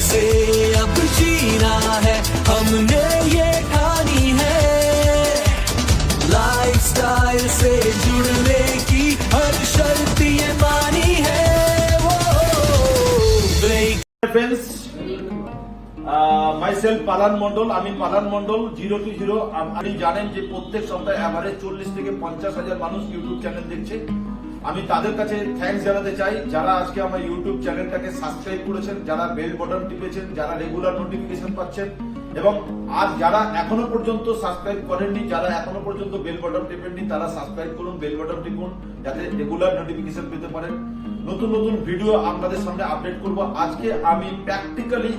से अब जीना है, हमने ये ठानी है, लाइफस्टाइल से जुड़ने की हर शर्त ये मानी है वो। फ्রেন্ডস, মাইসেলফ পালান মন্ডল, আমি পালান মন্ডল 020। আপনি জানেন যে প্রত্যেক সপ্তাহে এভারেজ 40 থেকে 50,000 মানুষ ইউটিউব চ্যানেল দেখছে। আমি তাদের কাছে থ্যাঙ্কস জানাতে চাই যারা আজকে আমার ইউটিউব চ্যানেলটাকে সাবস্ক্রাইব করেছেন, যারা বেল বাটন টিপেছেন, যারা রেগুলার নোটিফিকেশন পাচ্ছেন, এবং আজ যারা এখনো পর্যন্ত সাবস্ক্রাইব করেননি, যারা এখনো পর্যন্ত বেল বাটন টিপেননি, তারা সাবস্ক্রাইব করুন, বেল বাটন টিপুন, যাতে রেগুলার নোটিফিকেশন পেতে পারেন। নতুন নতুন ভিডিও আপনাদের সামনে আপডেট করব। আজকে আমি প্র্যাকটিক্যালি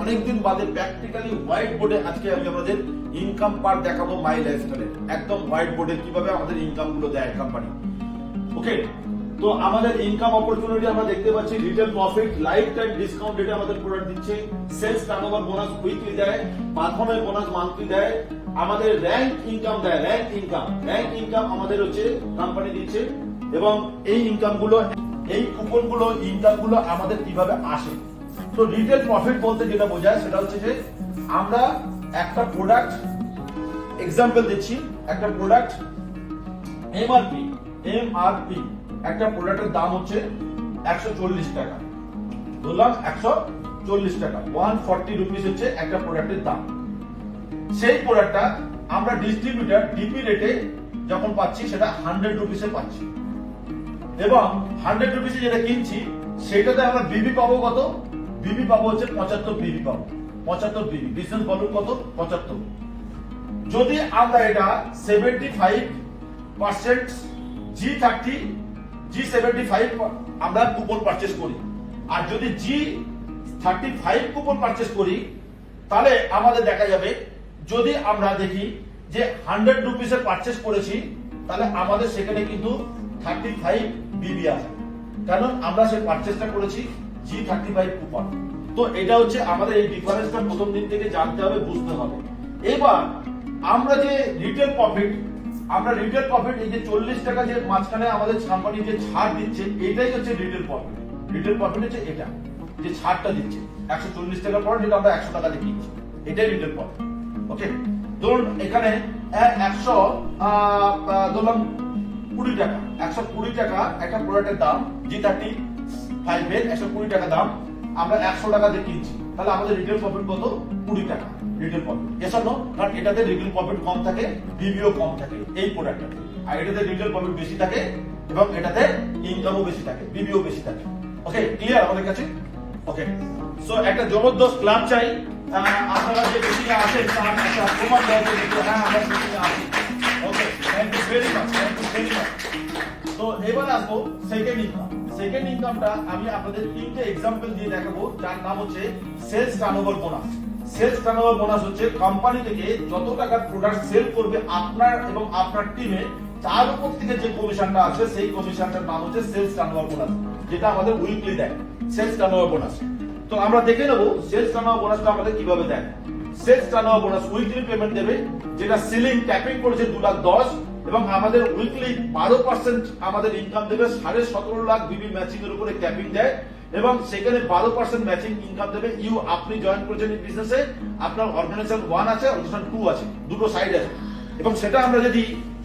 অনেকদিন বাদে প্র্যাকটিক্যালি হোয়াইট বোর্ডে আজকে আমি আমাদের ইনকাম পার্ট দেখাবো মাই লাইফস্টাইলের, একদম হোয়াইট বোর্ডে কিভাবে আমাদের ইনকাম গুলো দেয় কোম্পানি। ওকে, তো আমাদের ইনকাম অপরচুনিটি আমরা দেখতে পাচ্ছি retail profit, life time discount রেটে আমাদের প্রোডাক্ট দিচ্ছে, সেলস টার্নওভার বোনাস উইকলি দেয়, পারফরম্যান্স বোনাস মান্থলি দেয়, আমাদের র‍্যাঙ্ক ইনকাম দেয়, র‍্যাঙ্ক ইনকাম আমাদের হচ্ছে কোম্পানি দিচ্ছে। এবং এই ইনকাম গুলো, এই কুপন গুলো, ইনকাম গুলো আমাদের কিভাবে আসে। তো রিটেল প্রফিট বলতে যেটা বোঝায় সেটা হচ্ছে যে আমরা একটা প্রোডাক্ট এক্সাম্পল দিচ্ছি, একটা প্রোডাক্ট এমআরপি একটা প্রোডাক্টের দাম হচ্ছে 140 টাকা, ধরলাম 140 টাকা, 140 রুপিস হচ্ছে একটা প্রোডাক্টের দাম। সেই প্রোডাক্টটা আমরা ডিস্ট্রিবিউটর ডিপি রেটে যখন পাচ্ছি সেটা 100 রুপিসে পাচ্ছি, এবং 100 রুপিসে যেটা কিনছি সেটাতে আমরা বিবি পাবো কত? বিবি পাবো হচ্ছে 75 বিবি পাবো, 75 বিবি। বিজনেস ভলিউম কত? 75। যদি আমরা এটা 75% G75 আমরা কুপন পারচেজ করি, আর যদি G35 কুপন পারচেজ করি, তাহলে আমাদের দেখা যাবে, যদি আমরা দেখি যে 100 রুপিসে পারচেজ করেছি, তাহলে আমাদের সেখানে কিন্তু 35 বিবি আছে, কারণ আমরা সেই পারচেজটা করেছি G35 কুপন। তো এটা হচ্ছে আমাদের এই ডিফারেন্সটা প্রথম দিন থেকে জানতে হবে, বুঝতে হবে। এবার আমরা যে রিটেল প্রফিট এই যে 40 টাকা যে মাঝখানে আমাদের কোম্পানি যে ছাড় দিচ্ছে, এটাই হচ্ছে রিটেল প্রফিট। রিটেল প্রফিট হচ্ছে এটা, যে ছাড়টা দিচ্ছে 140 টাকার পর, যেটা আমরা 100 টাকা দিয়ে কিনছি, এটাই রিটেল প্রফিট। ওকে, ধরুন এখানে 120 টাকা, 120 টাকা একটা প্রোডাক্টের দাম, G35 এর 120 টাকা দাম, আমরা 100 টাকা দিয়ে কিনছি, তাহলে আমাদের রিটেল প্রফিট কত? 20 টাকা রিটেল প্রফিট। এসব না, কারণ এটাতে রিটেল প্রফিট কম থাকে, বিবিও কম থাকে এই প্রোডাক্টটাতে, আর এটাতে রিটেল প্রফিট বেশি থাকে এবং এটাতে ইনকামও বেশি থাকে, বিবিও বেশি থাকে। ওকে, ক্লিয়ার আমাদের কাছে? ওকে, সো একটা জবরদস্ত ক্লাব চাই, আপনারা যে মিটিং এ আসেন তার একটা প্রমাণ দেওয়ার জন্য যে হ্যাঁ আমরা মিটিং এ আসি। ওকে, থ্যাংক ইউ ভেরি মাচ। তো এবার আসবো সেকেন্ড ইনকামটা আমি আপনাদের 3টে एग्जांपल দিয়ে দেখাবো, যার নাম হচ্ছে sales turnover bonus. Sales turnover bonus হচ্ছে কোম্পানি থেকে যত টাকার প্রোডাক্ট সেল করবে আপনার এবং আপনার টিমে, তার উপর থেকে যে কমিশনটা আছে সেই কমিশনটার নাম হচ্ছে সেলস টার্নওভার বোনাস, যেটা আমাদের উইকলি দেয় সেলস টার্নওভার বোনাস। তো আমরা দেখে নেব সেলস টার্নওভার বোনাসটা আমাদের কিভাবে দেয়। Sales turnover bonus weekly payment দেবে, যেটা সিলিং ক্যাপিং করেছে 2,10,000, এবং আমাদের উইকলি 12% আমাদের ইনকাম দেবে, 17.5 লাখ বিবি ম্যাচিং এর উপরে ক্যাপিং দেয়, এবং সেখানে 12% ম্যাচিং ইনকাম দেবে। আপনি জয়েন করেছেন এই বিজনেসে, আপনার অর্গানাইজেশন 1 আছে, অর্গানাইজেশন 2 আছে, দুটো সাইড আছে, এবং সেটা আমরা যদি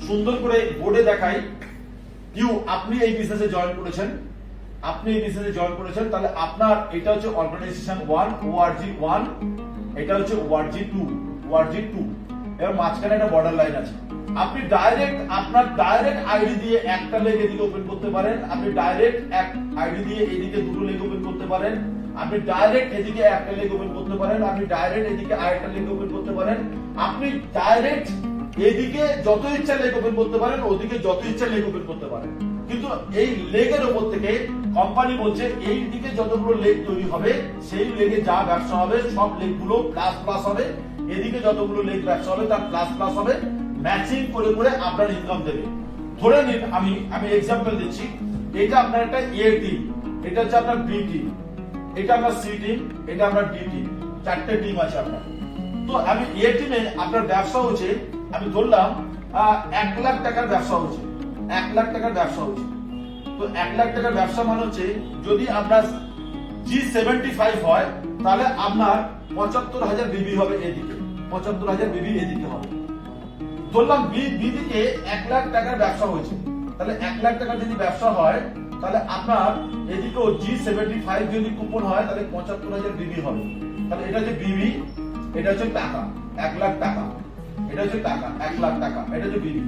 সুন্দর করে বোর্ডে দেখাই, আপনি এই বিজনেসে জয়েন করেছেন, তাহলে আপনার এটা হচ্ছে অর্গানাইজেশন 1, ORG 1, এটা হচ্ছে ORG 2, এবার মাঝখানে একটা বর্ডার লাইন আছে। আপনি আপনার ডাইরেক্ট আইডি দিয়ে একটা লেগ এদিকে ওপেন করতে পারেন, আপনি ডাইরেক্ট এক আইডি দিয়ে এদিকে দুটো লেগ ওপেন করতে পারেন, আপনি ডাইরেক্ট এদিকে একটা লেগ ওপেন করতে পারেন, আপনি ডাইরেক্ট এদিকে আরেকটা লেগ ওপেন করতে পারেন, আপনি ডাইরেক্ট এদিকে যত ইচ্ছা লেগ ওপেন করতে পারেন, ওদিকে যত ইচ্ছা লেগ ওপেন করতে পারেন। কিন্তু এই লেগের উপর থেকে কোম্পানি বলছে এই দিকে যতগুলো লেগ তৈরি হবে, সেই লেগে যা ব্যবসা হবে সব লেগগুলো প্লাস হবে, এদিকে যতগুলো লেগ ব্যবসা হবে তার প্লাস হবে, ম্যাচিং করে করে আপনার ইনকাম দেবে। ধরে নিন আমি एग्जांपल দিচ্ছি, এটা আপনার একটা এ টিম, এটা হচ্ছে আপনার বি টিম, এটা আপনার সি টিম, এটা আপনার ডি টিম, চারটে টিম আছে আপনার। তো আমি এ টিমে আপনার ব্যবসা হচ্ছে, আমি ধরলাম 1 লাখ টাকার ব্যবসা হচ্ছে, 1 লাখ টাকার ব্যবসা হচ্ছে। তো 1 লাখ টাকার ব্যবসা মানে হচ্ছে যদি আপনার G75 হয় তাহলে আপনার ৭৫,০০০ বিবি হবে এদিকে, ৭৫,০০০ বিবি এদিকে হবে। ধরলাম বি দিকে ১ লাখ টাকার ব্যবসা হয়েছে, তাহলে ১ লাখ টাকার যদি ব্যবসা হয় তাহলে আপনার এদিকেও G75 যদি কুপন হয় তাহলে ৭৫,০০০ বিবি হবে। তাহলে এটা হচ্ছে বিবি, এটা হচ্ছে টাকা ১ লাখ টাকা, এটা হচ্ছে টাকা ১ লাখ টাকা, এটা হচ্ছে বিবি।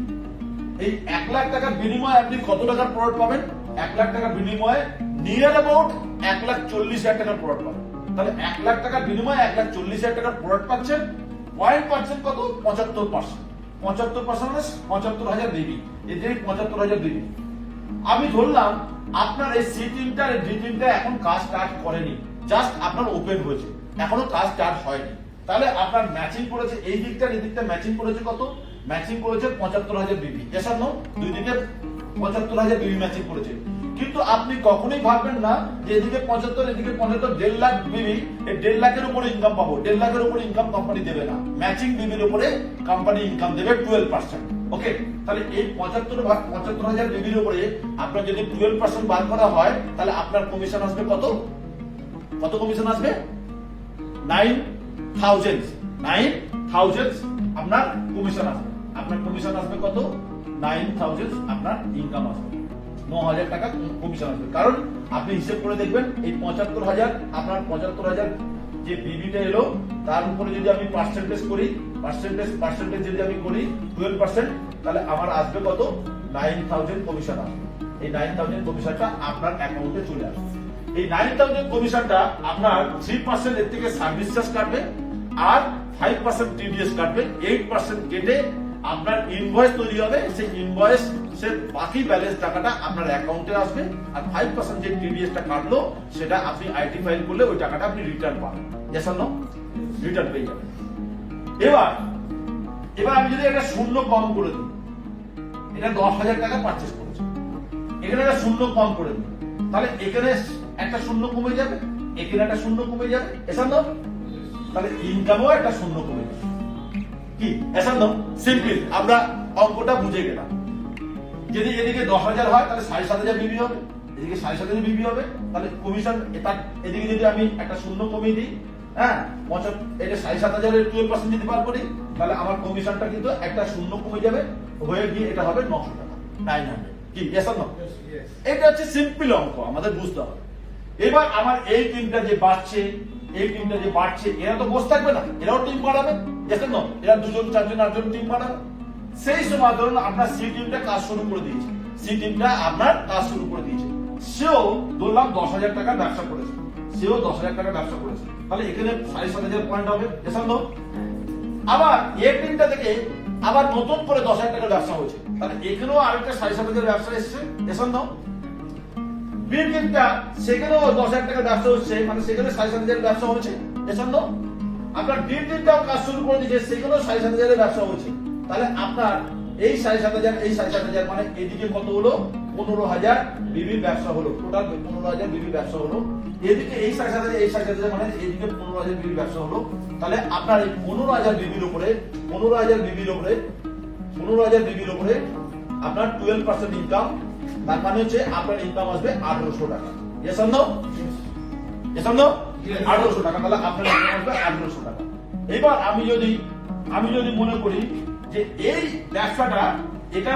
এই ১ লাখ টাকার বিনিময়ে আপনি কত টাকার প্রোডাক্ট পাবেন? ১ লাখ টাকার বিনিময়ে নিয়ার অ্যাবাউট ১,৪০,০০০ টাকার প্রোডাক্ট পাবেন। তাহলে ১ লাখ টাকার বিনিময়ে ১,৪০,০০০ টাকার প্রোডাক্ট পাচ্ছেন। পয়েন্ট পাচ্ছেন কত? ৭৫%। ৭৫% মানে ৭৫,০০০ বিবি, এই যে ৭৫,০০০ বিবি। আমি ধরলাম আপনার এই সি টিমটা ডি টিমটা এখন কাজ স্টার্ট করেনি, জাস্ট আপনার ওপেন হয়েছে, এখনো কাজ স্টার্ট হয়নি। তাহলে আপনার ম্যাচিং করেছে এই দিকটা এই দিকটা ম্যাচিং করেছে কত? ম্যাচিং করেছে ৭৫,০০০ বিবি। এসার নো দুই দিকে ৭৫,০০০ বিবি ম্যাচিং করেছে। কিন্তু আপনি কখনোই ভাববেন না যে এদিকে ৭৫ এদিকে ৭৫ ১.৫ লাখ বিবি, এই ১.৫ লাখের উপরে ইনকাম পাবো। ১.৫ লাখের উপরে ইনকাম কোম্পানি দেবে না, ম্যাচিং বিবির উপরে কোম্পানি ইনকাম দেবে 12%। ওকে, তাহলে এই ৭৫,০০০ বিবির উপরে আপনার যদি 12% বার করা হয় তাহলে আপনার কমিশন আসবে কত? কত কমিশন আসবে? 9,000 আপনার কমিশন আসবে। আপনার কমিশন আসবে কত? 9,000 আপনার ইনকাম আসবে, ৯,০০০ টাকা কমিশন আসবে। কারণ আপনি হিসেব করে দেখবেন এই ৭৫,০০০ আপনার ৭৫,০০০ যে বিবিটা এলো তার উপরে যদি আমি পার্সেন্টেজ করি, পার্সেন্টেজ যদি আমি করি 12%, তাহলে আমার আসবে কত? 9,000 কমিশন আসবে। এই 9,000 কমিশনটা আপনার অ্যাকাউন্টে চলে আসবে। এই 9,000 কমিশনটা আপনার 3% এর থেকে সার্ভিস চার্জ কাটবে আর 5% টিডিএস কাটবে। 8% কেটে আপনার ইনভয়েস তৈরি হবে, সেই ইনভয়েস সে বাকি ব্যালেন্স টাকাটা আপনার অ্যাকাউন্টে আসবে। আর 5% যে টিডিএসটা কাটলো সেটা আপনি আইটি ফাইল করলে ওই টাকাটা আপনি রিটার্ন পাবেন। Yes or no? রিটার্ন পেয়ে যাবেন। এবার আমি যদি একটা শূন্য কম করে দিই, এটা 10,০০০ টাকা পারচেজ করেছে, এখানে একটা শূন্য কম করে দিই, তাহলে এখানে একটা শূন্য কমে যাবে, এখানে একটা শূন্য কমে যাবে। এসব না, তাহলে ইনকামও একটা শূন্য কমে যাবে। কি এসব না? সিম্পল, আমরা অঙ্কটা বুঝে গেলাম। যদি এদিকে 10,০০০ হয় তাহলে ৭,৫০০ বিবি হবে, এদিকে ৭,৫০০ বিবি হবে। তাহলে কমিশন এদিকে যদি আমি একটা শূন্য কমিয়ে দিই, হ্যাঁ, এটা ৭,৫০০ 12% যদি বার করি তাহলে আমার কমিশনটা কিন্তু একটা শূন্য কমে যাবে, হয়ে গিয়ে এটা হবে ৯০০ টাকা, 900। কি এসব না? এটা হচ্ছে সিম্পল অঙ্ক, আমাদের বুঝতে হবে। এবার আমার এই টিমটা যে বাড়ছে, এরা তো বসে থাকবে না, এরাও টিম বাড়াবে। দেখেন না, এরা ২ জন ৪ জন ৮ জন টিম বাড়াবে। সেই সময় ধরুন আপনার সি টিমটা কাজ শুরু করে দিয়েছে, সেও ধরলাম ১০,০০০ টাকা ব্যবসা করেছে, তাহলে এখানে ৭,৫০০ পয়েন্ট হবে। এসব না, আবার এ টিমটা থেকে আবার নতুন করে ১০,০০০ টাকার ব্যবসা হয়েছে, তাহলে এখানেও আরেকটা ৭,৫০০ ব্যবসা এসছে। এসব না, বি টিমটা সেখানেও ১০,০০০ টাকার ব্যবসা হচ্ছে, মানে সেখানে ৭,৫০০ ব্যবসা হচ্ছে। এসব না, আপনার ডি টিমটাও কাজ শুরু করে দিয়েছে, সেখানেও ৭,৫০০ ব্যবসা হচ্ছে। তাহলে আপনার এই ৭,৫০০ মানে এদিকে কত হলো? ১৫,০০০ বিবির ব্যবসা হলো, টোটাল ১৫,০০০ বিবির ব্যবসা হলো। এদিকে এই ৭,৫০০ মানে এদিকে ১৫,০০০ বিবির ব্যবসা হলো। তাহলে আপনার এই ১৫,০০০ বিবির উপরে ১৫,০০০ বিবির উপরে আপনার 12% ইনকাম, তার মানে হচ্ছে আপনার ইনকাম আসবে ১৮০০ টাকা। Yes or no? ১৮০০ টাকা, তাহলে আপনার ইনকাম আসবে ১৮০০ টাকা। এবার আমি যদি মনে করি যে এই ব্যবসাটা এটা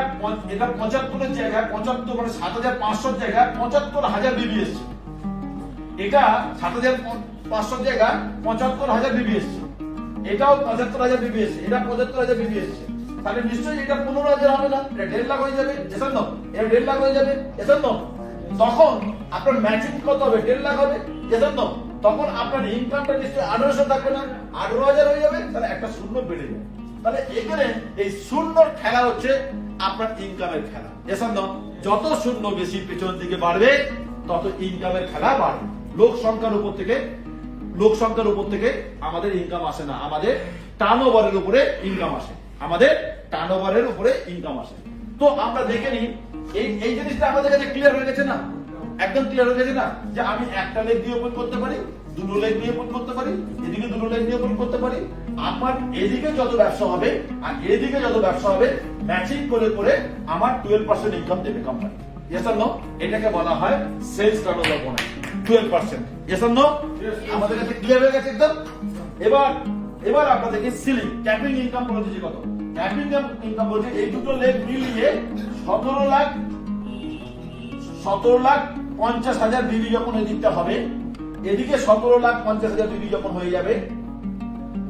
৭৫ জায়গায় ৭৫ মানে ৭,৫০০ জায়গায় ৭৫,০০০ বিবি এসছে, এটা ৭,৫০০ জায়গায় ৭৫,০০০ বিবি এসছে, এটাও ৭৫,০০০ বিবি এসছে, এটা ৭৫,০০০ বিবি এসছে। তাহলে নিশ্চয়ই এটা ১৫,০০০ হবে না, এটা ১.৫ লাখ হয়ে যাবে। এসব না, এটা ১.৫ লাখ হয়ে যাবে। এসব না, তখন আপনার ম্যাচিং কত হবে? ১.৫ লাখ হবে। এসব না, তখন আপনার ইনকামটা নিশ্চয়ই ১৮০০ থাকবে না, ১৮,০০০ হয়ে যাবে। তাহলে একটা শূন্য বেড়ে যাবে। তাহলে এখানে এই শূন্যর খেলা হচ্ছে আপনার ইনকামের খেলা। এসব না, যত শূন্য বেশি পেছন দিকে বাড়বে তত ইনকামের খেলা বাড়বে। লোক সংখ্যার উপর থেকে আমাদের ইনকাম আসে না, আমাদের টার্নওভারের উপরে ইনকাম আসে। তো আমরা দেখে নিই, এই জিনিসটা আমাদের কাছে ক্লিয়ার হয়ে গেছে না? একদম ক্লিয়ার হয়ে গেছে না যে আমি একটা লেগ দিয়ে ওপেন করতে পারি, 2 লেগ দিয়ে ওপেন করতে পারি, এদিকে 2 লেগ দিয়ে ওপেন করতে পারি। আমার এদিকে যত ব্যবসা হবে আর এদিকে যত ব্যবসা হবে ম্যাচিং করে আমার 12% ইনকাম দেবে কোম্পানি। Yes or no? এটাকে বলা হয় sales turnover bonus. 12%। Yes or no? আমাদের কাছে ক্লিয়ার হয়ে গেছে একদম। এবার আপনাদেরকে সিলিং ক্যাপিং ইনকাম বলে দিচ্ছি কত। ক্যাপিং ইনকাম বলছে এই দুটো লেগ মিলিয়ে 17,50,000 বিবি যখন এদিকটা হবে, এদিকে 17,50,000 বিবি যখন হয়ে যাবে,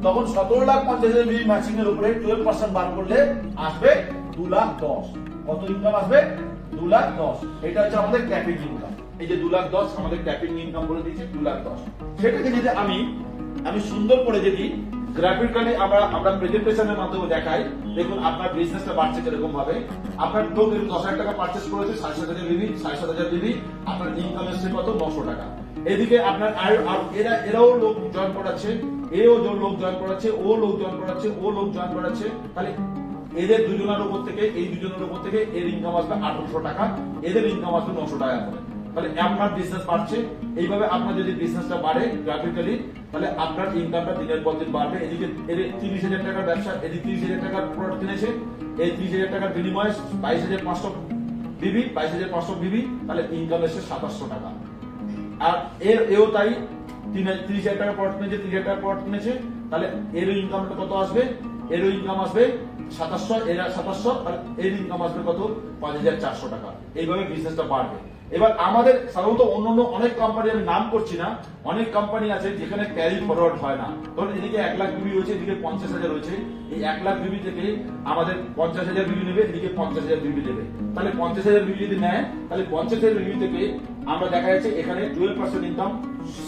তখন 17,50,000 বিবি ম্যাচিং এর উপরে 12% বার করলে আসবে 2,10,000। কত ইনকাম আসবে? 2,10,000। এটা হচ্ছে আমাদের ক্যাপিং ইনকাম। এই যে 2,10,000 আমাদের ক্যাপিং ইনকাম বলে দিয়েছে 2,10,000। সেটাকে যদি আমি সুন্দর করে যদি গ্রাফিক্যালি আমরা প্রেজেন্টেশনের মাধ্যমে দেখাই, দেখুন আপনার বিজনেসটা বাড়ছে কিরকম ভাবে। আপনার লোক 10,000 টাকা পারচেজ করেছে, 7,000 বিবি, 7,000 বিবি, আপনার ইনকাম এসছে কত? 900 টাকা। এদিকে আপনার এরাও লোক জয়েন করাচ্ছে, এও লোক জয়েন করাচ্ছে, ও লোক জয়েন করাচ্ছে, ও লোক জয়েন করাচ্ছে। তাহলে এদের দুজনের উপর থেকে এই দুজনের উপর থেকে এর ইনকাম আসবে 800 টাকা, এদের ইনকাম আসবে 900 টাকা করে। তাহলে আপনার বিজনেস বাড়ছে। এইভাবে আপনার যদি বিজনেসটা বাড়ে গ্রাফিক্যালি, তাহলে আপনার ইনকামটা দিনের পর দিন বাড়বে। এদিকে 30,000 টাকার ব্যবসা, এদিকে 30,000 টাকার প্রোডাক্ট কিনেছে, এই 30,000 টাকার বিনিময়ে 22,500 বিবি, 22,500 বিবি, তাহলে ইনকাম এসে 700 টাকা। আর এও তাই 30,000 টাকা প্রোডাক্ট কিনেছে, 30,000 টাকা প্রোডাক্ট কিনেছে, তাহলে এর ইনকামটা কত আসবে? এরও ইনকাম আসবে 700, এরা 700, আর এর ইনকাম আসবে কত? 5,400 টাকা। এইভাবে বিজনেসটা বাড়বে। এবার আমাদের সাধারণত অন্য অনেক কোম্পানি, আমি নাম করছি না, অনেক কোম্পানি আছে যেখানে ক্যারি ফরওয়ার্ড হয় না। ধরুন এদিকে 1 লাখ বিবি হয়েছে, এদিকে 50,000 হয়েছে। এই 1 লাখ বিবি থেকে আমাদের 50,000 বিবি নেবে, এদিকে 50,000 বিবি দেবে। তাহলে 50,000 বিবি যদি নেয়, তাহলে 50,000 বিবি থেকে আমরা দেখা যাচ্ছে এখানে 12% ইনকাম,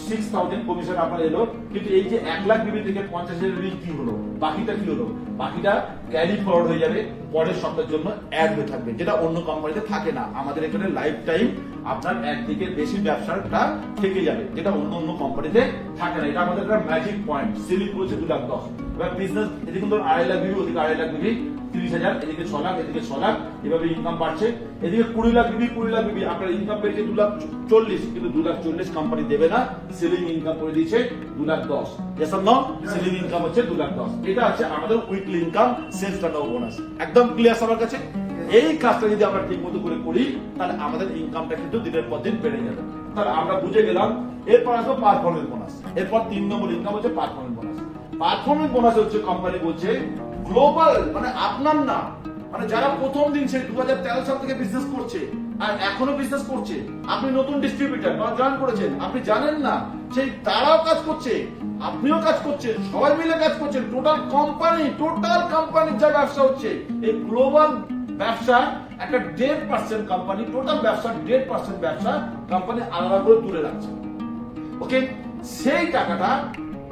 6,000 কমিশন আপনার এলো। কিন্তু এই যে 1 লাখ বিবি থেকে 50,000 বিবি কি হলো? বাকিটা কি হলো? বাকিটা ক্যারি ফরওয়ার্ড হয়ে যাবে, পরের সপ্তাহের জন্য অ্যাড হয়ে থাকবে, যেটা অন্য কোম্পানিতে থাকে না। আমাদের এখানে লাইফ টাইম আপনার একদিকে বেশি ব্যবসাটা থেকে যাবে, যেটা অন্য কোম্পানিতে থাকে না। এটা আমাদের একটা ম্যাজিক পয়েন্ট। সিলিং করেছে 2,10,000। এবার বিজনেস এদিকে ধরুন 2.5 লাখ বিবি, ওদিকে 2.5 লাখ বিবি, 30,000, এদিকে 6 লাখ, এদিকে 6 লাখ, এভাবে ইনকাম বাড়ছে। এদিকে 20 লাখ বিবি, 20 লাখ বিবি, আপনার ইনকাম বেড়েছে 2,40,000, কিন্তু 2,40,000 কোম্পানি দেবে না। সিলিং ইনকাম করে দিয়েছে 2,10,000। Yes or no? Ceiling income হচ্ছে 2,10,000। এটা হচ্ছে আমাদের weekly income, sales turnover bonus. একদম ক্লিয়ার সবার কাছে? এই কাজটা যদি আমরা ঠিক মতো করে করি, তাহলে আমাদের ইনকামটা কিন্তু দিনের পর দিন বেড়ে যাবে। তাহলে আমরা বুঝে গেলাম। এরপর আসবো পারফরমেন্স বোনাস। এরপর 3 নম্বর ইনকাম হচ্ছে পারফরমেন্স বোনাস। পারফরমেন্স বোনাস হচ্ছে কোম্পানি বলছে গ্লোবাল, মানে আপনার না, মানে যারা প্রথম দিন সেই 2013 সাল থেকে বিজনেস করছে আর এখনো বিজনেস করছে, আপনি নতুন ডিস্ট্রিবিউটর জয়েন করেছেন, আপনি জানেন না, সেই তারাও কাজ করছে, আপনিও কাজ করছেন, সবাই মিলে কাজ করছেন। টোটাল কোম্পানির যা ব্যবসা হচ্ছে, এই গ্লোবাল ব্যবসা একটা 1.5% কোম্পানি, টোটাল ব্যবসা 1.5% ব্যবসা কোম্পানি আলাদা করে তুলে রাখছে। ওকে, সেই টাকাটা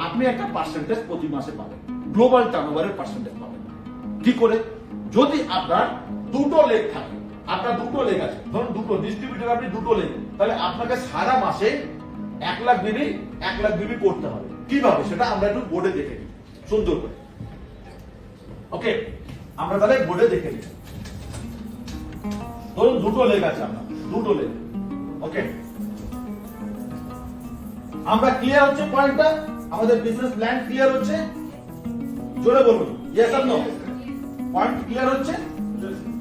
আপনি একটা পার্সেন্টেজ প্রতি মাসে পাবেন, গ্লোবাল টার্নওভারের পার্সেন্টেজ পাবেন। কি করে? যদি আপনার দুটো লেগ থাকে, আপনার দুটো লেগ আছে, ধরুন দুটো ডিস্ট্রিবিউটর, আপনি দুটো লেগ, তাহলে আপনাকে সারা মাসে 1 লাখ বিবি করতে হবে। কিভাবে সেটা আমরা একটু বোর্ডে দেখে নিই সুন্দর করে। ওকে, আমরা তাহলে বোর্ডে দেখে নিই। ধরুন দুটো লেগ আছে, আপনার দুটো লেগ। ওকে, আমরা ক্লিয়ার হচ্ছে পয়েন্টটা? আমাদের বিজনেস প্ল্যান ক্লিয়ার হচ্ছে? জোরে বলুন yes or no. Point clear হচ্ছে?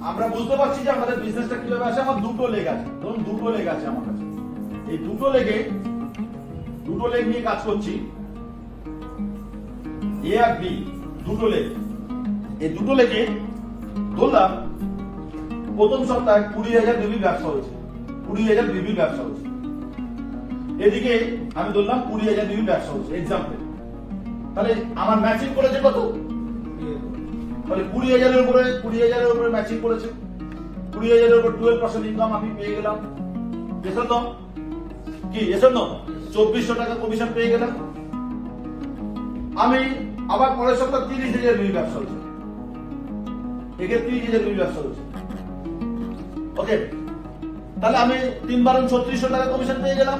আমরা বুঝতে পারছি যে আমাদের বিজনেসটা কিভাবে আছে। আমার দুটো লেগ আছে, ধরুন দুটো লেগ আছে আমার কাছে। এই দুটো লেগ নিয়ে কাজ করছি, এ আর বি, দুটো লেগ। এই দুটো লেগে ধরলাম প্রথম সপ্তাহে 20,000 বিবি ব্যবসা হয়েছে, 20,000 বিবি ব্যবসা হয়েছে। এদিকে আমি ধরলাম 20,000 বিবি ব্যবসা হয়েছে এক্সাম্পল। তাহলে আমার ম্যাচিং করেছে কত? তাহলে 20,000 এর উপরে ম্যাচিং করেছে। 20,000 এর উপর 12% ইনকাম আমি পেয়ে গেলাম। এসব তো কি? এসব না 2,400 টাকা কমিশন পেয়ে গেলাম। আমি আবার পরের সপ্তাহে 30,000 বিবি ব্যবসা হয়েছে, একে 30,000 বিবি ব্যবসা হয়েছে। ওকে, তাহলে আমি 3 বার 3600 টাকা কমিশন পেয়ে গেলাম।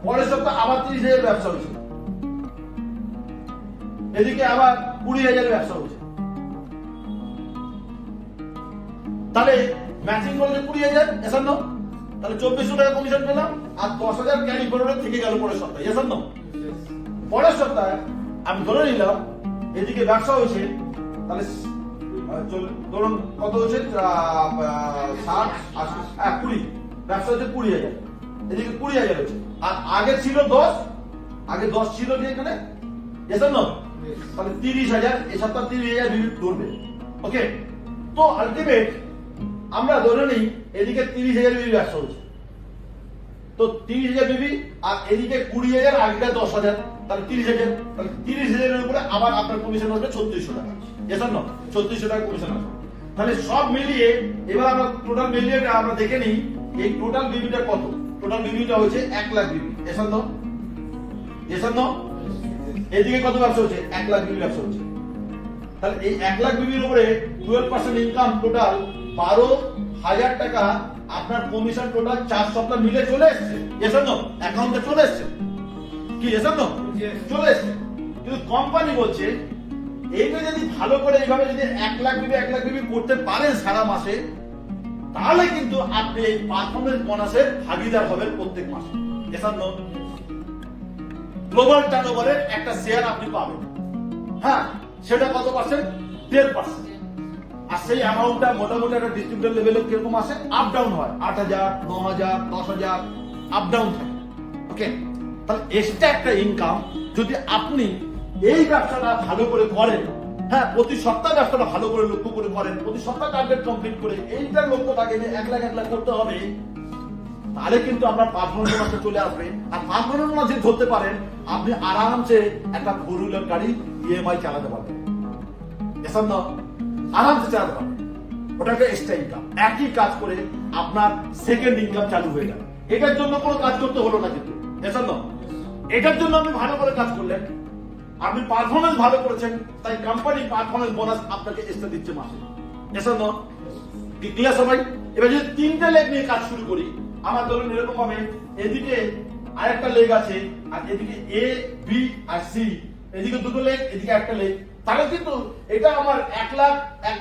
পরের সপ্তাহে আবার 30,000 ব্যবসা হয়েছে, এদিকে আবার 20,000 ব্যবসা হয়েছে। তাহলে ম্যাচিং করলে 20,000, এসব না? তাহলে 2,400 টাকা কমিশন পেলাম, আর 10,000 ক্যারি ফরওয়ার্ড থেকে গেল পরের সপ্তাহে। এসব না? পরের সপ্তাহে আমি ধরে নিলাম এদিকে ব্যবসা হয়েছে, তাহলে ধরুন কত হচ্ছে? 60, 80, 20 ব্যবসা হচ্ছে 20,000। এদিকে 20,000 হয়েছে। আর আগে ছিল 10, আগে 10 ছিল যে এখানে, এসব না, তাহলে 30,000, এই সপ্তাহ 30,000 বিবি ধরবে। ওকে, তো আলটিমেট আমরা ধরে নিই এদিকে 30,000 বিবি ব্যবসা হচ্ছে, তো 30,000 বিবি আর এদিকে 20,000, আগেটা 10,000, তাহলে 30,000, তাহলে 30,000 এর উপরে আবার আপনার কমিশন আসবে 3600 টাকা। এসব না, 3600 টাকা কমিশন আসবে। তাহলে সব মিলিয়ে এবার আমরা টোটাল মিলিয়ে আমরা দেখে নিই এই টোটাল বিবিটা কত। টোটাল বিবিটা হচ্ছে 1 লাখ বিবি। এসব না, এসব না, এদিকে কত ব্যবসা হচ্ছে? 1 লাখ বিবি ব্যবসা হচ্ছে। তাহলে এই 1 লাখ বিবির উপরে 12% ইনকাম, টোটাল 12,000 টাকা আপনার কমিশন টোটাল 4 সপ্তাহ মিলে চলে এসছে। এসব না, অ্যাকাউন্টে চলে এসছে। কি এসব না, চলে এসছে। কিন্তু কোম্পানি বলছে এইটা যদি ভালো করে এইভাবে যদি 1 লাখ বিবি করতে পারেন সারা মাসে, তাহলে কিন্তু আপনি এই পারফরমেন্স বোনাসের ভাগিদার হবেন প্রত্যেক মাসে। এসব না, গ্লোবাল টার্নওভারের একটা শেয়ার আপনি পাবেন। হ্যাঁ, সেটা কত পার্সেন্ট? 10%। আর সেই অ্যামাউন্টটা মোটামুটি একটা ডিস্ট্রিবিউটর লেভেলে কিরকম আসে? আপ ডাউন হয়, 8,000, 9,000, 10,000 আপ ডাউন থাকে। ওকে, তাহলে এক্সট্রা একটা ইনকাম যদি আপনি এই ব্যবসাটা ভালো করে করেন, হ্যাঁ, প্রতি সপ্তাহ ব্যবসাটা ভালো করে লক্ষ্য করে করেন, প্রতি সপ্তাহ টার্গেট কমপ্লিট করে এইটার লক্ষ্য থাকে যে 1 লাখ করতে হবে, তাহলে কিন্তু আপনার পারফরমেন্স বোনাসে চলে আসবে। আর পারফরমেন্স বোনাস যদি ধরতে পারেন, আপনি আরামসে একটা 4 হুইলার গাড়ি ইএমআই চালাতে পারবেন। এসব না, আরামসে চালাতে পারবেন। ওটাকে এক্সট্রা ইনকাম, একই কাজ করে আপনার সেকেন্ড ইনকাম চালু হয়ে যাবে। এটার জন্য কোনো কাজ করতে হলো না, কিন্তু এসব না, এটার জন্য আপনি ভালো করে কাজ করলেন, আপনি পারফরমেন্স ভালো করেছেন, তাই কোম্পানি পারফরমেন্স বোনাস আপনাকে এক্সট্রা দিচ্ছে মাসে। এসব না, কি ক্লিয়ার সবাই? এবার যদি 3টে লেগ নিয়ে কাজ শুরু করি, আমার ধরুন এরকম ভাবে এদিকে আরেকটা লেগ আছে, আর এদিকে এ, বি আর সি, এদিকে 2টো লেগ, এদিকে একটা লেগ, তাহলে কিন্তু এটা আমার 1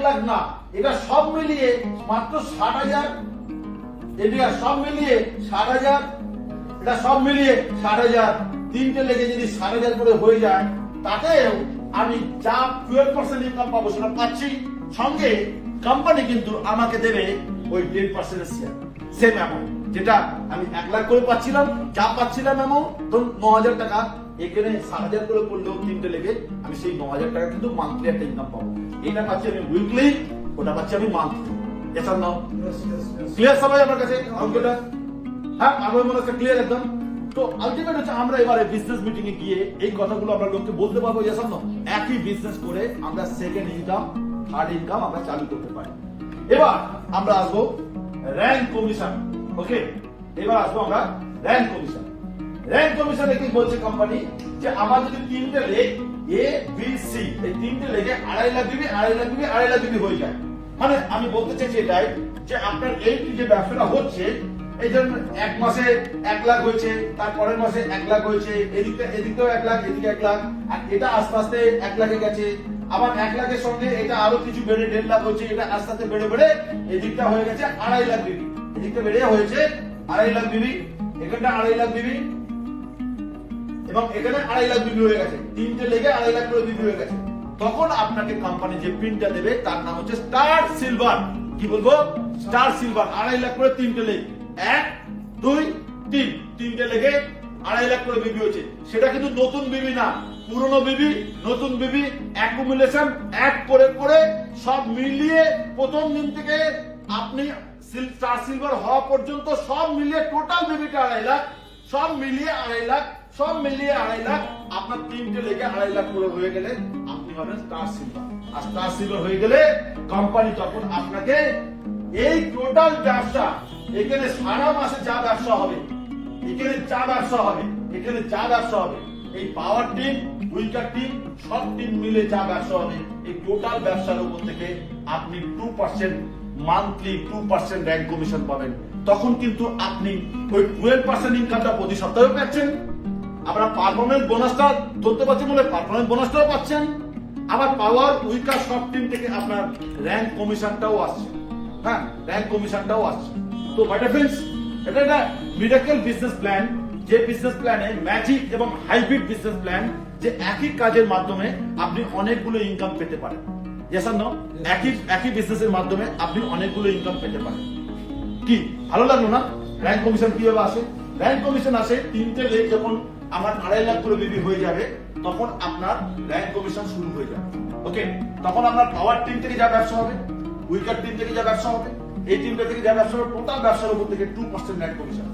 লাখ না, এটা সব মিলিয়ে মাত্র 60,000, এদিকে সব মিলিয়ে 60,000, এটা সব মিলিয়ে 60,000, 3টে লেগে যদি 60,000 করে হয়ে যায়, তাতেও আমি যা 12% ইনকাম পাবো সেটা পাচ্ছি, সঙ্গে কোম্পানি কিন্তু আমাকে দেবে ওই 10% শেয়ার, সেম অ্যামাউন্ট যেটা আমি 1 লাখ করে পাচ্ছিলাম, যা পাচ্ছিলাম অ্যামাউন্ট ধরুন 9,000 টাকা, এখানে 60,000 করে করলেও 3টে লেগে আমি সেই 9,000 টাকা কিন্তু মান্থলি একটা ইনকাম পাবো। এটা পাচ্ছি আমি উইকলি, ওটা পাচ্ছি আমি মান্থলি। এসব নাও, ক্লিয়ার সবাই আমার কাছে অঙ্কটা? হ্যাঁ, আমার মনে হচ্ছে ক্লিয়ার একদম। তো আলটিমেট হচ্ছে আমরা এবারে বিজনেস মিটিং এ গিয়ে এই কথাগুলো আমরা লোককে বলতে পারবো, এসব না, একই বিজনেস করে আমরা সেকেন্ড ইনকাম, থার্ড ইনকাম আমরা চালু করতে পারি। এবার আমরা আসবো র্যাঙ্ক কমিশন। ওকে, এবার আসবো আমরা র্যাঙ্ক কমিশন। র্যাঙ্ক কমিশনে কি বলছে কোম্পানি, যে আমার যদি 3টে লেগ এ, বি, সি, এই 3টে লেগে 2.5 লাখ বিবি, 2.5 লাখ বিবি হয়ে যায়, মানে আমি বলতে চাইছি এটাই যে আপনার এই যে ব্যবসাটা হচ্ছে, এই জন্য 1 মাসে 1 লাখ হয়েছে, তারপরের মাসে 1 লাখ হয়েছে, এদিকেও 1 লাখ, এদিকে 1 লাখ, আর এটা আস্তে আস্তে 1 লাখে গেছে, আবার 1 লাখের সঙ্গে এটা আরো কিছু বেড়ে 1.5 লাখ হচ্ছে, এটা আস্তে আস্তে বেড়ে বেড়ে এদিকটা হয়ে গেছে 2.5 লাখ বিবি, এদিকটা বেড়ে হয়েছে 2.5 লাখ বিবি, এখানটা 2.5 লাখ বিবি, এবং এখানে 2.5 লাখ বিবি হয়ে গেছে, 3টে লেগে 2.5 লাখ করে বিবি হয়ে গেছে। তখন আপনাকে কোম্পানি যে পিনটা দেবে তার নাম হচ্ছে স্টার সিলভার। কি বলবো? Star silver. 2.5 লাখ করে 3টে লেগ, 1, 2, 3, 3টে লেগে 2.5 লাখ করে বিবি হচ্ছে। সেটা কিন্তু নতুন বিবি না, পুরনো বিবি, নতুন বিবি, অ্যাকুমুলেশন অ্যাড করে করে সব মিলিয়ে প্রথম দিন থেকে আপনি স্টার সিলভার হওয়া পর্যন্ত সব মিলিয়ে টোটাল বিবিটা 2.5 লাখ, সব মিলিয়ে 2.5 লাখ, সব মিলিয়ে 2.5 লাখ, আপনার 3টে লেগে 2.5 লাখ করে হয়ে গেলে আপনি হবেন স্টার সিলভার। আর স্টার সিলভার হয়ে গেলে কোম্পানি তখন আপনাকে এই টোটাল ব্যবসা, এখানে সারা মাসে যা ব্যবসা হবে, এখানে যা ব্যবসা হবে, এখানে যা ব্যবসা হবে, এই পাওয়ার টিম, উইকার টিম, সব টিম মিলে যা ব্যবসা হবে, এই টোটাল ব্যবসার উপর থেকে আপনি 2% মান্থলি 2% র্যাঙ্ক কমিশন পাবেন। তখন কিন্তু আপনি ওই 12% ইনকামটা প্রতি সপ্তাহে পাচ্ছেন, আপনার পারফরমেন্স বোনাসটা ধরতে পারছেন বলে পারফরমেন্স বোনাসটাও পাচ্ছেন, আবার পাওয়ার উইকার সব টিম থেকে আপনার র্যাঙ্ক কমিশনটাও আসছে। হ্যাঁ, র্যাঙ্ক কমিশনটাও আসছে। তো বাইটা ফ্রেন্ডস, এটা একটা মিরাকেল বিজনেস প্ল্যান, যে বিজনেস প্ল্যানে ম্যাজিক এবং হাইব্রিড বিজনেস প্ল্যান, যে একই কাজের মাধ্যমে আপনি অনেকগুলো ইনকাম পেতে পারেন। Yes or no? একই বিজনেসের মাধ্যমে আপনি অনেকগুলো ইনকাম পেতে পারেন। কি ভালো লাগলো না? র্যাঙ্ক কমিশন কিভাবে আসে? র্যাঙ্ক কমিশন আসে 3টে লেগ যখন আমার 2.5 লাখ করে বিবি হয়ে যাবে, তখন আপনার র্যাঙ্ক কমিশন শুরু হয়ে যাবে। ওকে, তখন আপনার পাওয়ার টিম থেকে যা ব্যবসা হবে, উইকার টিম থেকে যা ব্যবসা হবে, এই টিমটা থেকে যা ব্যবসা হবে, টোটাল ব্যবসার উপর থেকে 2% র্যাঙ্ক কমিশন।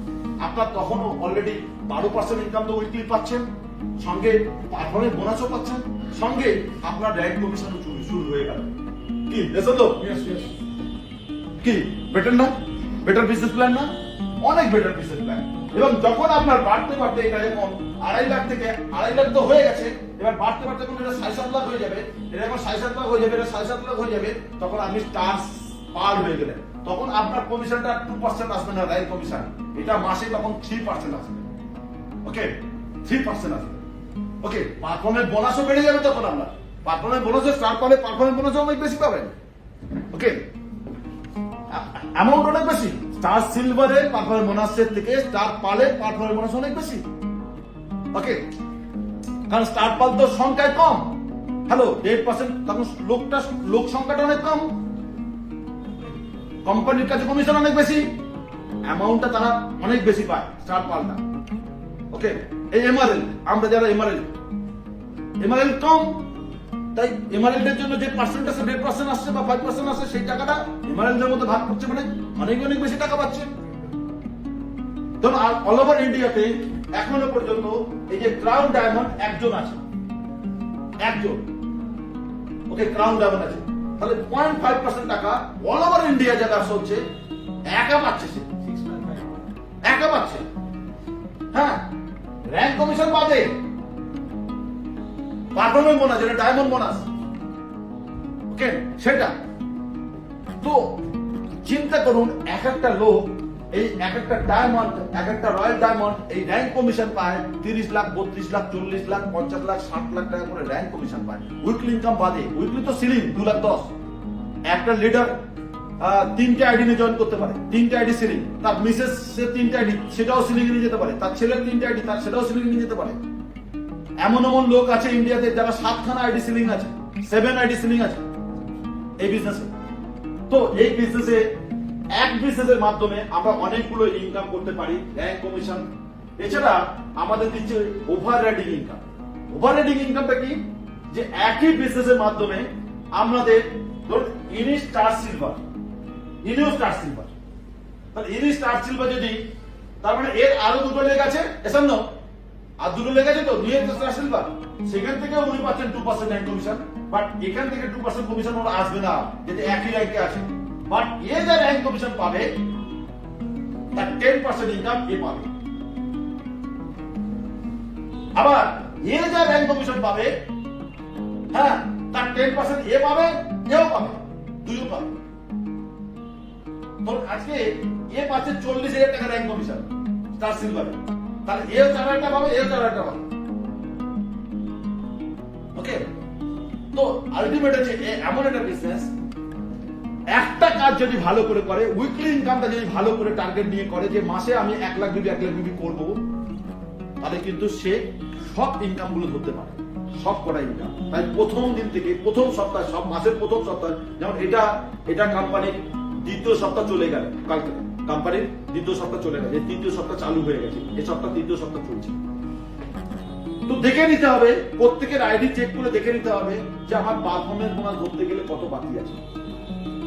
আপনার তখনও অলরেডি 12% ইনকাম তো উইকলি পাচ্ছেন, সঙ্গে পারফরমেন্স বোনাসও পাচ্ছেন, সঙ্গে আপনার র্যাঙ্ক কমিশনও শুরু হয়ে গেল। কি দেখো তো, কি বেটার না? বেটার বিজনেস প্ল্যান না? অনেক বেটার বিজনেস প্ল্যান। এবং যখন আপনার বাড়তে বাড়তে এটা যখন 2.5 লাখ থেকে 2.5 লাখ তো হয়ে গেছে, এবার বাড়তে বাড়তে যখন এটা 7.5 লাখ হয়ে যাবে, এটা যখন 7.5 লাখ হয়ে যাবে, এটা 7.5 লাখ হয়ে যাবে, তখন আপনি স্টার পার হয়ে গেলেন। তখন আপনার কমিশনটা 2% আসবে না, র্যাঙ্ক কমিশন, এটা মাসে তখন 3% আসবে। ওকে, 3% আসবে। ওকে, পারফরমেন্স বোনাসও বেড়ে যাবে তখন আপনার। পারফরমেন্স বোনাসও স্টার পালে পারফরমেন্স বোনাসও অনেক বেশি পাবেন। ওকে, অ্যামাউন্ট অনেক বেশি। স্টার সিলভারে পারফরমেন্স বোনাসের থেকে স্টার পালে পারফরমেন্স বোনাস অনেক বেশি। ওকে, কারণ স্টার পাল তো সংখ্যায় কম। হ্যালো, 8%, তখন লোক সংখ্যাটা অনেক কম, কোম্পানির কাছে কমিশন অনেক বেশি, অ্যামাউন্টটা তারা অনেক বেশি পায় স্টার পালটা। ওকে, এই এমআরএল, আমরা যারা এমআরএল কম, তাই এমআরএল এর জন্য যে পার্সেন্টেজ 1.5% আসছে বা 5% আসছে, সেই টাকাটা এমআরএল এর মধ্যে ভাগ করছে, মানে অনেক বেশি টাকা পাচ্ছে। ধরুন অল ওভার ইন্ডিয়াতে এখনো পর্যন্ত এই যে ক্রাউন ডায়মন্ড একজন আছে, একজন। ওকে, ক্রাউন ডায়মন্ড আছে, তাহলে 0.5% টাকা অল ওভার ইন্ডিয়া যা ব্যবসা হচ্ছে একা পাচ্ছে, সে একা পাচ্ছে। হ্যাঁ, র্যাঙ্ক কমিশন বাদে পারফরমেন্স বোনাস, যেটা ডায়মন্ড বোনাস, ওকে, সেটা তো চিন্তা করুন, এক একটা লোক এই এক একটা ডায়মন্ড, এক একটা রয়্যাল ডায়মন্ড এই র্যাঙ্ক কমিশন পায় 30 লাখ, 32 লাখ, 40 লাখ, 50 লাখ, 60 লাখ টাকা করে র্যাঙ্ক কমিশন পায়। উইকলি ইনকাম বাদে, উইকলি তো সিলিং 2,10,000। একটা লিডার 3টে আইডি নিয়ে জয়েন করতে পারে, 3টে আইডি সিলিং। তার মিসেস সে 3টে আইডি, সেটাও সিলিং নিয়ে যেতে পারে। তার ছেলের 3টে আইডি, তার সেটাও সিলিং নিয়ে যেতে পারে। এমন লোক আছে ইন্ডিয়াতে যারা 7খানা আইডি সিলিং আছে, 7 আইডি সিলিং আছে এই বিজনেসে। তো এই বিজনেসে এক বিজনেসের মাধ্যমে আমরা অনেকগুলো ইনকাম করতে পারি, র্যাঙ্ক কমিশন। এছাড়া আমাদের দিচ্ছে over riding income. Over riding ইনকামটা কি? যে একই বিজনেসের মাধ্যমে আমাদের ধরুন ইনি স্টার সিলভার, ইনিও স্টার সিলভার, তাহলে ইনি স্টার সিলভার যদি, তার মানে এর আরো দুটো লেগ আছে, এসব না, আর দুটো লেগ আছে তো নিয়ে স্টার সিলভার, সেখান থেকে উনি পাচ্ছেন 2% র্যাঙ্ক কমিশন। বাট এখান থেকে 2% কমিশন ওরা আসবে না, যদি একই র্যাঙ্কে আছে। বাট এ যা র্যাঙ্ক কমিশন পাবে তার 10% ইনকাম এ পাবে। আবার এ যা র্যাঙ্ক কমিশন পাবে, হ্যাঁ, তার 10% এ পাবে, এও পাবে, দুইও পাবে। ধরুন আজকে এ পাচ্ছে 40,000 টাকা র্যাঙ্ক কমিশন স্টার সিলভারে, তাহলে এও 4,000 টাকা পাবে, এও 4,000 টাকা পাবে। ওকে, তো আলটিমেট হচ্ছে এমন একটা বিজনেস, একটা কাজ যদি ভালো করে করে, উইকলি ইনকামটা যদি ভালো করে টার্গেট নিয়ে করে, যে মাসে আমি 1 লাখ বিবি করবো, তাহলে কিন্তু সে সব ইনকাম গুলো ধরতে পারে, সব করা ইনকাম। তাই প্রথম দিন থেকে, প্রথম সপ্তাহ, সব মাসের প্রথম সপ্তাহ, যেমন এটা কোম্পানির 2য় সপ্তাহ চলে গেল, কালকে কোম্পানির 2য় সপ্তাহ চলে গেছে, 3য় সপ্তাহ চালু হয়ে গেছে, এই সপ্তাহ 3য় সপ্তাহ চলছে। তো দেখে নিতে হবে, প্রত্যেকের আইডি চেক করে দেখে নিতে হবে যে আমার পারফরমেন্স বোনাস ধরতে গেলে কত বাকি আছে।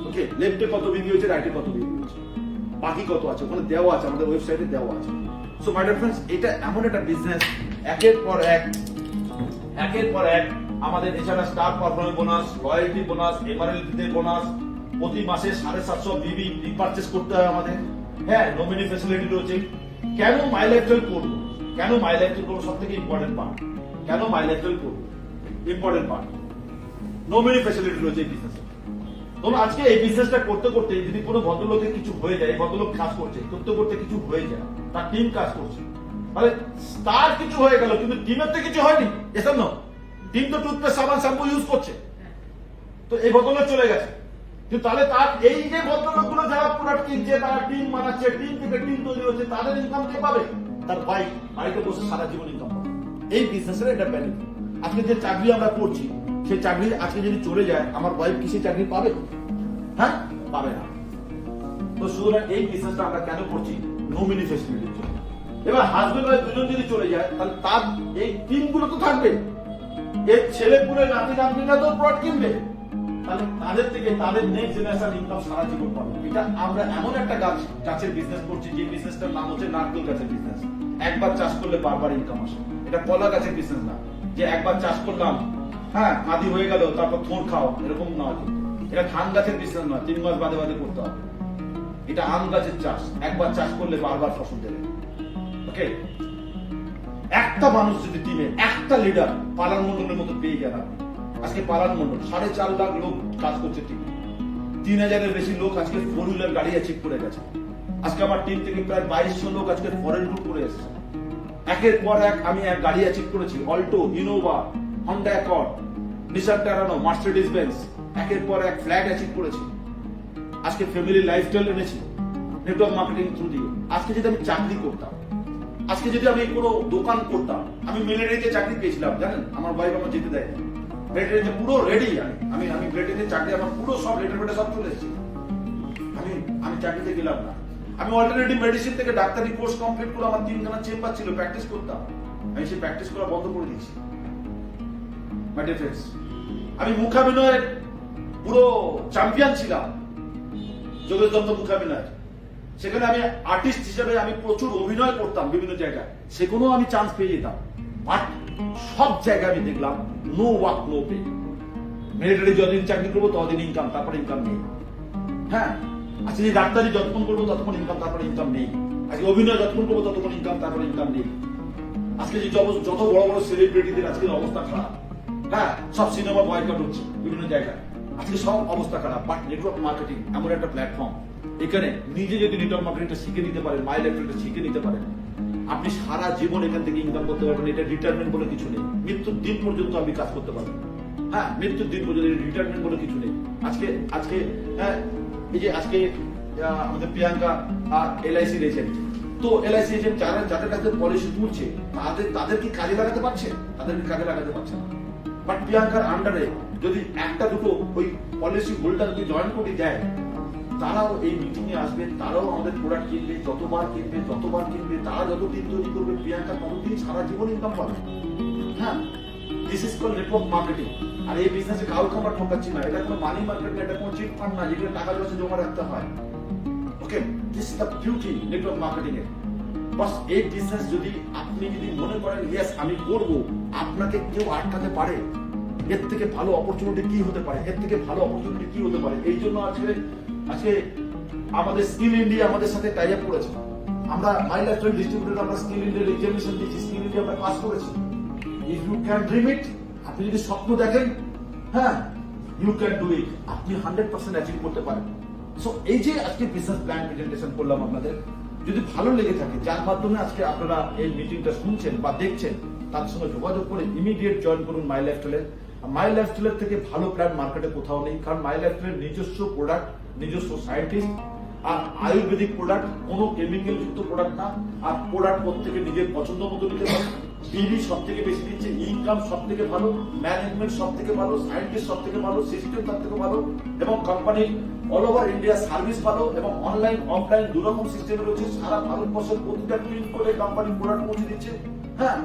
ওকে, লেফটে কত বিবি হয়েছে, রাইটে কত বিবি হয়েছে, বাকি কত আছে, ওখানে দেওয়া আছে, আমাদের ওয়েবসাইটে দেওয়া আছে। সো মাই ডিয়ার ফ্রেন্ডস, এটা এমন একটা বিজনেস, একের পর এক আমাদের এছাড়া star performance bonus, royalty bonus, MRL bonus, প্রতি মাসে 750 বিবি রিপারচেজ করতে হয় আমাদের। হ্যাঁ, নমিনি ফ্যাসিলিটি রয়েছে। কেন মাই লাইফস্টাইল করবো, কেন মাই লাইফস্টাইল করবো, সব থেকে ইম্পর্টেন্ট পার্ট, কেন মাই লাইফস্টাইল করবো, ইম্পর্টেন্ট পার্ট, নমিনি ফ্যাসিলিটি রয়েছে এই বিজনেসে। ধরুন আজকে এই বিজনেসটা করতে করতে যদি কোনো ভদ্রলোকের কিছু হয়ে যায়, ভদ্রলোক কাজ করছে, করতে করতে কিছু হয়ে যায়, তার টিম কাজ করছে, মানে তার কিছু হয়ে গেল কিন্তু টিমের তো কিছু হয়নি, এসব না, টিম তো টুথপেস্ট, সাবান, শ্যাম্পু ইউজ করছে, তো এই ভদ্রলোক চলে গেছে। কিন্তু তাহলে তার এই যে ভদ্রলোকগুলো যারা প্রোডাক্ট কিনছে, তারা টিম বানাচ্ছে, টিম থেকে টিম তৈরি হচ্ছে, তাদের ইনকাম কে পাবে? তার বাইক, বাড়িতে বসে সারা জীবন ইনকাম পাবে। এই বিজনেসের এটা বেনিফিট। আজকে যে চাকরি আমরা করছি, সেই চাকরি আজকে যদি চলে যায়, আমার ওয়াইফ কি সেই চাকরি পাবে? হ্যাঁ, পাবে না। তো সুতরাং এই বিজনেসটা আমরা কেন করছি? নমিনি ফ্যাসিলিটির জন্য। এবার হাজবেন্ড ওয়াইফ দুজন যদি চলে যায় তাহলে তার এই টিমগুলো তো থাকবে, এর ছেলেপুলে নাতি নাতনিরা তো প্রোডাক্ট কিনবে, তাহলে তাদের থেকে তাদের নেক্সট জেনারেশন ইনকাম সারা জীবন পাবে। এটা আমরা এমন একটা গাছের বিজনেস করছি যে বিজনেসটার নাম হচ্ছে নারকেল গাছের বিজনেস। একবার চাষ করলে বারবার ইনকাম আসে। এটা কলা গাছের বিজনেস না যে একবার চাষ করলাম, হ্যাঁ আদি হয়ে গেল তারপর থোড় খাও, এরকম না। এটা ধান গাছের বিজনেস না, 3 মাস বাদে বাদে করতে হবে। এটা আম গাছের চাষ, একবার চাষ করলে বারবার ফসল দেবে। ওকে, একটা মানুষ যদি টিমে একটা লিডার পালান মন্ডলের মতো পেয়ে গেল, আজকে পালান মন্ডল 4.5 লাখ লোক কাজ করছে টিমে, 3000-এর বেশি লোক আজকে 4 হুইলার গাড়ি অ্যাচিভ করে গেছে। আজকে আমার টিম থেকে প্রায় 2200 লোক আজকে ফরেন ট্যুর করে এসেছে। একের পর এক আমি এক গাড়ি অ্যাচিভ করেছি, Alto, Innova, Honda Accord, Nissan Terrano, Mercedes Benz, একের পর এক ফ্ল্যাগ অ্যাচিভ করেছি। আজকে ফ্যামিলি লাইফস্টাইল এনেছি নেটওয়ার্ক মার্কেটিং থ্রু দিয়ে। আজকে যদি আমি চাকরি করতাম, আজকে যদি আমি কোনো দোকান করতাম, আমি মিলিটারিতে চাকরি পেয়েছিলাম জানেন, আমার ওয়াইফ আমার যেতে দেয়, মিলিটারিতে পুরো রেডি। আমি মিলিটারিতে চাকরি, আমার পুরো সব লেটার ফেটার সব চলে এসেছি। আমি চাকরিতে গেলাম না, আমি অল্টারনেটিভ মেডিসিন থেকে ডাক্তারি কোর্স কমপ্লিট করে আমার 3খানা চেম্বার ছিল, প্র্যাকটিস করতাম। আমি সেই প্র্যাকটিস করা বন্ধ করে দিয়েছি। মাই ডিয়ার ফ্রেন্ডস, আমি মুখাভিনয়ের পুরো চ্যাম্পিয়ন ছিলাম, যোগেশচন্দ্র মুখাভিনয়। সেখানে আমি আর্টিস্ট হিসেবে আমি প্রচুর অভিনয় করতাম বিভিন্ন জায়গায়, সেখানেও আমি চান্স পেয়ে যেতাম। বাট সব জায়গায় আমি দেখলাম no work no pay. Military যতদিন চাকরি করবো ততদিন ইনকাম, তারপরে ইনকাম নেই। হ্যাঁ, আজকে যে ডাক্তারি যতক্ষণ করবো ততক্ষণ ইনকাম, তারপরে ইনকাম নেই। আজকে অভিনয় যতক্ষণ করবো ততক্ষণ ইনকাম, তারপরে ইনকাম নেই। আজকে যে যত বড় বড় সেলিব্রিটিদের আজকের অবস্থা খারাপ। হ্যাঁ, সব সিনেমা বয়কট হচ্ছে বিভিন্ন জায়গায়, আজকে সব অবস্থা খারাপ। বাট নেটওয়ার্ক মার্কেটিং এমন একটা প্ল্যাটফর্ম, এখানে নিজে যদি নেটওয়ার্ক মার্কেটিংটা শিখে নিতে পারেন, মাই লাইফটা শিখে নিতে পারেন, আপনি সারা জীবন এখান থেকে ইনকাম করতে পারবেন। এটা রিটায়ারমেন্ট বলে কিছু নেই, মৃত্যুর দিন পর্যন্ত আপনি কাজ করতে পারবেন। হ্যাঁ, মৃত্যুর দিন পর্যন্ত রিটায়ারমেন্ট বলে কিছু নেই। আজকে হ্যাঁ, এই যে আজকে আমাদের প্রিয়াঙ্কা LIC এজেন্ট, তো LIC এজেন্ট যাদের কাছে পলিসি তুলছে তাদের কি কাজে লাগাতে পারছে? তাদেরকে কাজে লাগাতে পারছে না। বাট প্রিয়াঙ্কার আন্ডারে যদি একটা দুটো ওই পলিসি হোল্ডার যদি জয়েন করে দেয়, তারাও এই মিটিং এ আসবে, তারাও আমাদের প্রোডাক্ট কিনবে, যতবার কিনবে, তারা যত টিম তৈরি করবে, প্রিয়াঙ্কা ততদিন সারা জীবন ইনকাম পাবে। হ্যাঁ, this is called network marketing. আর এই বিজনেসে কাউকে আমরা ঠকাচ্ছি না, এটা কোনো মানি মার্কেট না, এটা কোনো চিট ফান্ড না যেখানে টাকা পয়সা জমা রাখতে হয়। Okay, this is the beauty network marketing এর। বাস এই বিজনেস যদি আপনি মনে করেন ইয়েস আমি করব, আপনাকে কেউ আটকাতে পারে? এর থেকে ভালো অপরচুনিটি কি হতে পারে? এই জন্য আজকে আমাদের স্কিল ইন্ডিয়া আমাদের সাথে টাই আপ করেছে। আমরা মাই লাইফস্টাইল ডিস্ট্রিবিউটর, আমরা স্কিল ইন্ডিয়ার এক্সামিনেশন দিয়েছি, স্কিল ইন্ডিয়া আমরা পাস করেছি। If you can dream it, আপনি যদি স্বপ্ন দেখেন, হ্যাঁ ইউ ক্যান ডু ইট, আপনি 100% অ্যাচিভ করতে পারেন। সো এই যে আজকে বিজনেস প্ল্যান প্রেজেন্টেশন করলাম আপনাদের, যদি ভালো লেগে থাকে, যার মাধ্যমে আজকে আপনারা এই মিটিংটা শুনছেন বা দেখছেন, তার সঙ্গে যোগাযোগ করে ইমিডিয়েট জয়েন করুন মাই লাইফস্টাইলের। মাই লাইফস্টাইলের থেকে ভালো প্ল্যান মার্কেটে কোথাও নেই, কারণ মাই লাইফস্টাইলের নিজস্ব প্রোডাক্ট, নিজস্ব সায়েন্টিস্ট, আর আয়ুর্বেদিক প্রোডাক্ট, কোনো কেমিক্যাল যুক্ত প্রোডাক্ট না। আর প্রোডাক্ট প্রত্যেকে নিজের পছন্দ মতো নিতে পারে। বিডি সব থেকে বেশি দিচ্ছে, ইনকাম সব থেকে ভালো, ম্যানেজমেন্ট সব থেকে ভালো, সায়েন্টিস্ট সব থেকে ভালো, সিস্টেম সব থেকে ভালো, এবং কোম্পানির অল ওভার ইন্ডিয়া সার্ভিস ভালো, এবং অনলাইন অফলাইন দুরকম সিস্টেম রয়েছে। সারা ভারতবর্ষের প্রতিটা প্রিন্ট করে কোম্পানি প্রোডাক্ট পৌঁছে দিচ্ছে। হ্যাঁ,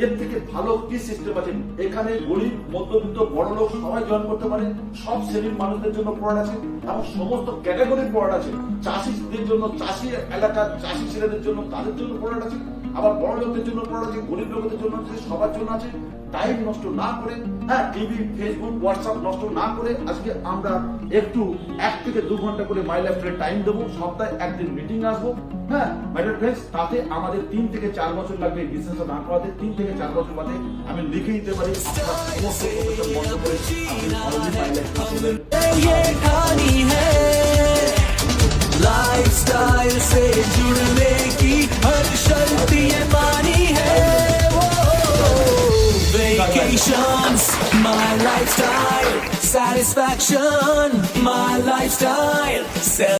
এর থেকে ভালো কি সিস্টেম আছে? এখানে গরিব, মধ্যবিত্ত, বড় লোক সবাই জয়েন করতে পারে। সব শ্রেণীর মানুষদের জন্য প্রোডাক্ট আছে, এবং সমস্ত ক্যাটাগরির প্রোডাক্ট আছে। চাষিদের জন্য, চাষি এলাকার চাষি ছেলেদের জন্য, তাদের জন্য প্রোডাক্ট আছে। আবার বড় লোকদের জন্য প্রোডাক্ট আছে, গরিব লোকদের জন্য আছে, সবার জন্য আছে। টাইম নষ্ট না করে, হ্যাঁ টিভি, ফেসবুক, হোয়াটসঅ্যাপ নষ্ট না করে, আজকে আমরা একটু 1 থেকে 2 ঘন্টা করে মাই লাইফস্টাইলে টাইম দেবো। সপ্তাহে একদিন মিটিং আসবো। হ্যাঁ মাই ডিয়ার ফ্রেন্ডস, তাতে আমাদের 3 থেকে 4 বছর লাগবে এই বিজনেসটা না করাতে। 3 থেকে 4 বছর বাদে আমি লিখে দিতে পারি আপনার সমস্ত প্রফেশন বন্ধ করে আপনি অলরেডি মাই লাইফস্টাইল ये कहानी है लाइफस्टाइल से जुड़ने की, हर शर्त ये मानी है। Vacations, my lifestyle, satisfaction, my lifestyle.